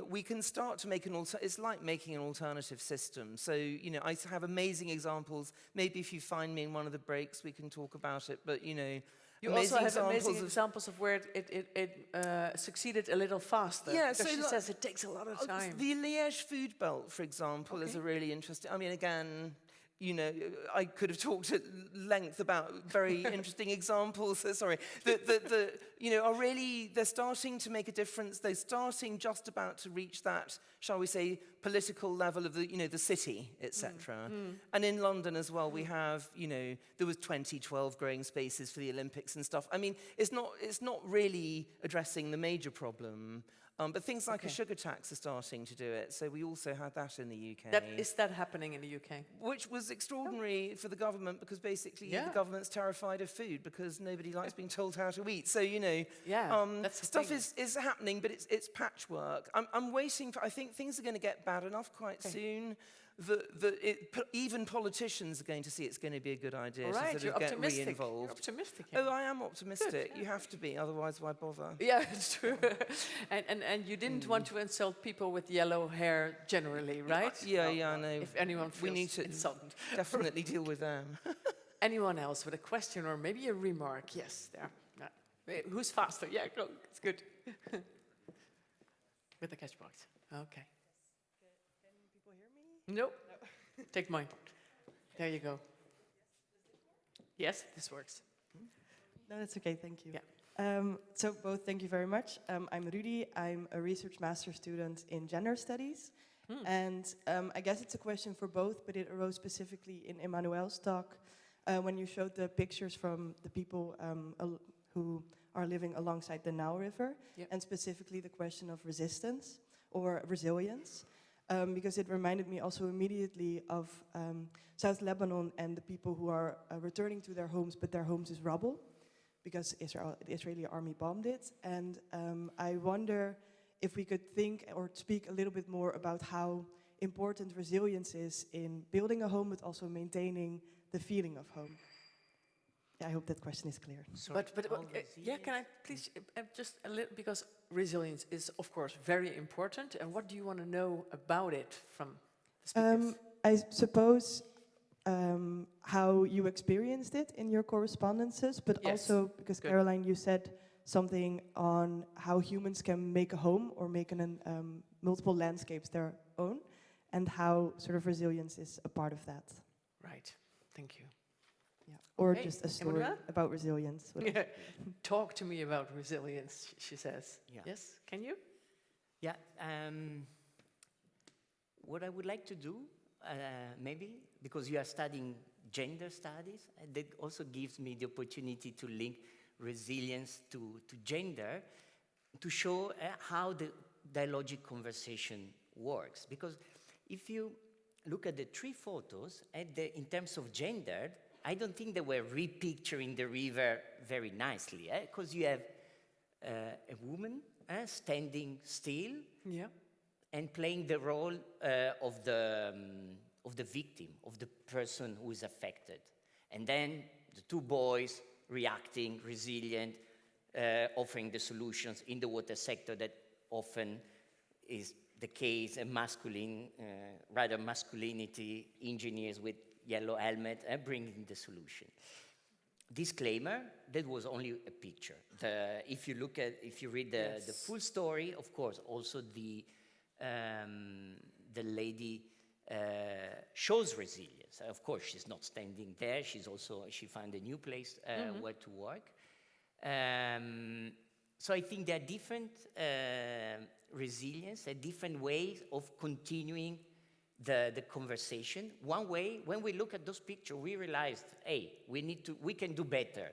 we can start to make it's like making an alternative system. So, you know, I have amazing examples. Maybe if you find me in one of the breaks, we can talk about it. But, you know, you also have amazing examples of where it succeeded a little faster. Yeah, because so she says it takes a lot of time. The Liège food belt, for example, is a really interesting. I mean, again, you know, I could have talked at length about very interesting examples. Sorry, that you know, are really, they're starting to make a difference. They're starting just about to reach that, shall we say, political level of the, you know, the city, etc. And in London as well, we have, you know, there was 2012 growing spaces for the Olympics and stuff. I mean, it's not really addressing the major problem. But things like a sugar tax are starting to do it. So we also had that in the UK. Is that happening in the UK? Which was extraordinary for the government because basically the government's terrified of food because nobody likes being told how to eat. So, you know, stuff is happening, but it's patchwork. I'm waiting for, I think things are going to get bad enough quite soon that even politicians are going to see it's going to be a good idea to sort of get re-involved. You're optimistic. Oh, I am optimistic. You have to be, otherwise why bother? Yeah, it's true. and you didn't want to insult people with yellow hair generally, right? Yeah, I know. If anyone feels we need to insulted. definitely deal with them. Anyone else with a question or maybe a remark? Yes, there. No. Wait, who's faster? Yeah, go. It's good. With the catch box. Okay. Can people hear me? Nope. No. Take mine. There you go. Yes, this works. No, that's okay, thank you. Yeah. So both, thank you very much. I'm Rudy. I'm a research master student in gender studies. And I guess it's a question for both, but it arose specifically in Emmanuel's talk when you showed the pictures from the people who are living alongside the Nile River, and specifically the question of resistance or resilience, because it reminded me also immediately of South Lebanon and the people who are returning to their homes, but their homes is rubble, because the Israeli army bombed it. And I wonder if we could think or speak a little bit more about how important resilience is in building a home, but also maintaining the feeling of home. Yeah, I hope that question is clear. But yeah, can I please just a little, because resilience is of course very important. And what do you want to know about it from the speakers? I suppose how you experienced it in your correspondences, but also because Caroline, you said something on how humans can make a home or make multiple landscapes their own, and how sort of resilience is a part of that. Right. Thank you. Yeah. Or just a story about resilience. Yeah. Talk to me about resilience, she says. Yeah. Yes, can you? Yeah. What I would like to do, maybe, because you are studying gender studies, that also gives me the opportunity to link resilience to gender, to show how the dialogic conversation works. Because if you look at the three photos, in terms of gender, I don't think they were repicturing the river very nicely, because you have a woman standing still and playing the role of the victim, of the person who is affected. And then the two boys reacting, resilient, offering the solutions in the water sector that often is the case, a masculine, rather masculinity, engineers with yellow helmet bringing the solution. Disclaimer, that was only a picture. If you read the full story, of course, also the lady shows resilience. Of course, she's not standing there. She found a new place where to work. So I think there are different resilience, different ways of continuing the conversation. One way, when we look at those pictures, we realized, hey, we can do better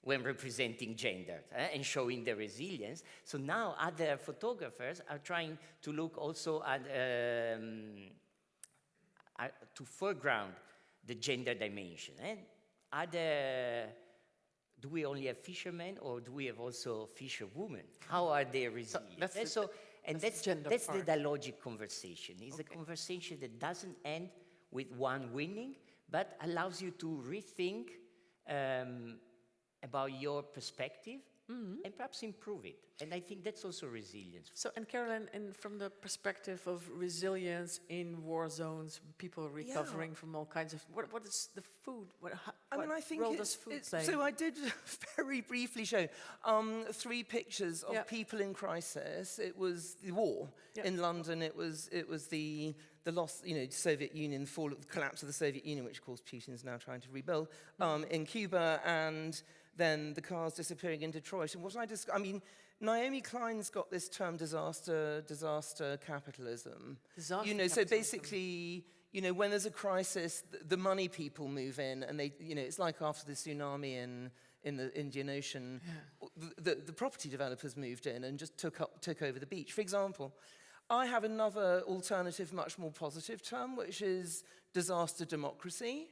when representing gender and showing the resilience. So now other photographers are trying to look also at to foreground the gender dimension. Do we only have fishermen, or do we have also fisherwomen? How are they resilient? That's the dialogic conversation. It's a conversation that doesn't end with one winning, but allows you to rethink about your perspective and perhaps improve it. And I think that's also resilience. So, and Caroline, and from the perspective of resilience in war zones, people recovering from all kinds of, what is the food? What role does food play? So I did very briefly show 3 pictures of people in crisis. It was the war in London. It was the loss, Soviet Union, collapse of the Soviet Union, which of course Putin's now trying to rebuild, in Cuba, and then the cars disappearing in Detroit. And Naomi Klein's got this term disaster capitalism. So basically, when there's a crisis, the money people move in, and they, it's like after the tsunami in the Indian Ocean, the property developers moved in and just took over the beach. For example, I have another alternative, much more positive term, which is disaster democracy.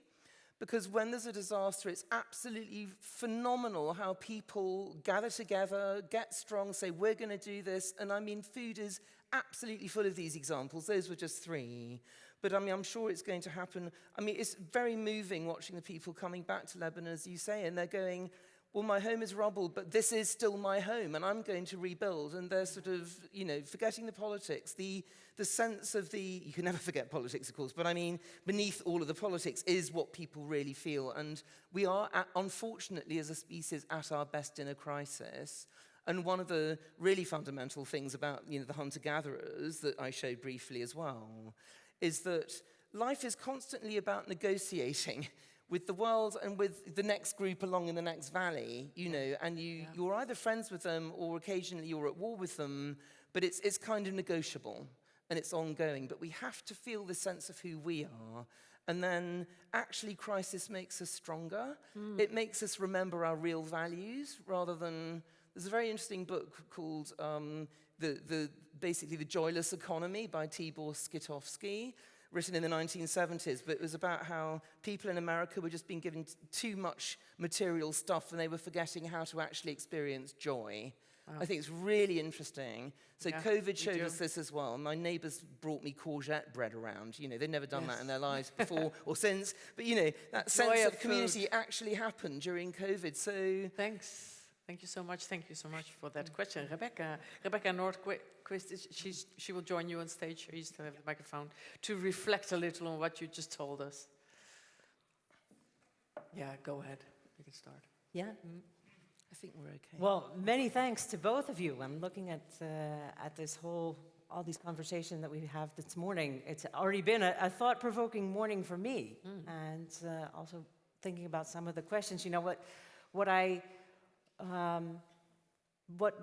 Because when there's a disaster, it's absolutely phenomenal how people gather together, get strong, say, we're going to do this. And food is absolutely full of these examples. Those were just 3. But I'm sure it's going to happen. It's very moving watching the people coming back to Lebanon, as you say, and they're going, well, my home is rubble, but this is still my home, and I'm going to rebuild. And they're sort of, forgetting the politics, the sense of you can never forget politics, of course, but beneath all of the politics is what people really feel. And we are, unfortunately, as a species, at our best in a crisis. And one of the really fundamental things about, the hunter-gatherers that I showed briefly as well, is that life is constantly about negotiating with the world and with the next group along in the next valley, and you're either friends with them or occasionally you're at war with them, but it's kind of negotiable and it's ongoing. But we have to feel the sense of who we are. And then actually crisis makes us stronger. It makes us remember our real values rather than, there's a very interesting book called basically The Joyless Economy by Tibor Skitovsky, written in the 1970s, but it was about how people in America were just being given too much material stuff and they were forgetting how to actually experience joy. I think it's really interesting. So COVID showed us this as well. My neighbors brought me courgette bread around. They'd never done that in their lives before or since. But, that sense of community actually happened during COVID. So thanks. Thank you so much. Thank you so much for that question. Rebecca Nordquist, she will join you on stage. She used to have the microphone to reflect a little on what you just told us. Yeah, go ahead. You can start. Yeah. I think we're okay. Well, many thanks to both of you. I'm looking at all these conversations that we have this morning. It's already been a thought-provoking morning for me, and also thinking about some of the questions. What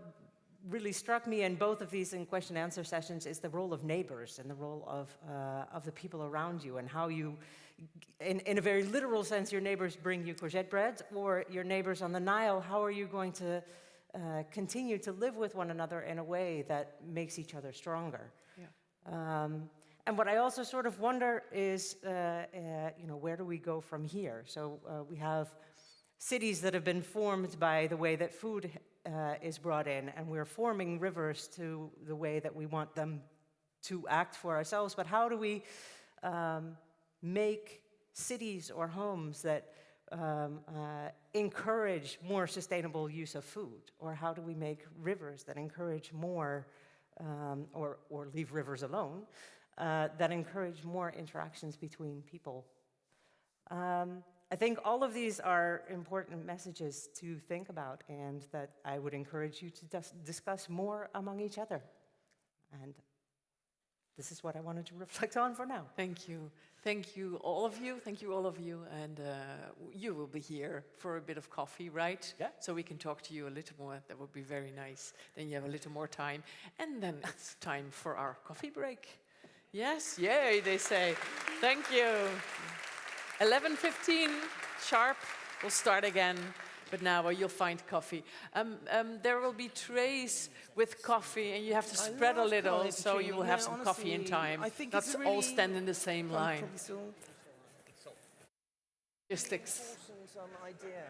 really struck me in both of these question and answer sessions is the role of neighbors and the role of the people around you, and how you, in a very literal sense, your neighbors bring you courgette bread, or your neighbors on the Nile, how are you going to continue to live with one another in a way that makes each other stronger? Yeah. And what I also sort of wonder is, where do we go from here? So we have cities that have been formed by the way that food is brought in, and we're forming rivers to the way that we want them to act for ourselves. But how do we make cities or homes that encourage more sustainable use of food? Or how do we make rivers that encourage more, or leave rivers alone, that encourage more interactions between people? I think all of these are important messages to think about, and that I would encourage you to discuss more among each other. And this is what I wanted to reflect on for now. Thank you. Thank you, all of you. Thank you, all of you. And you will be here for a bit of coffee, right? Yeah. So we can talk to you a little more. That would be very nice. Then you have a little more time. And then it's time for our coffee break. Yes, yay, they say. Thank you. 11:15 sharp. We'll start again, but now you'll find coffee. There will be trays with coffee, and you have to spread a little, so you will have some coffee in time. I think Not it's a all really stand in the same line. Probably so. Logistics. Some idea.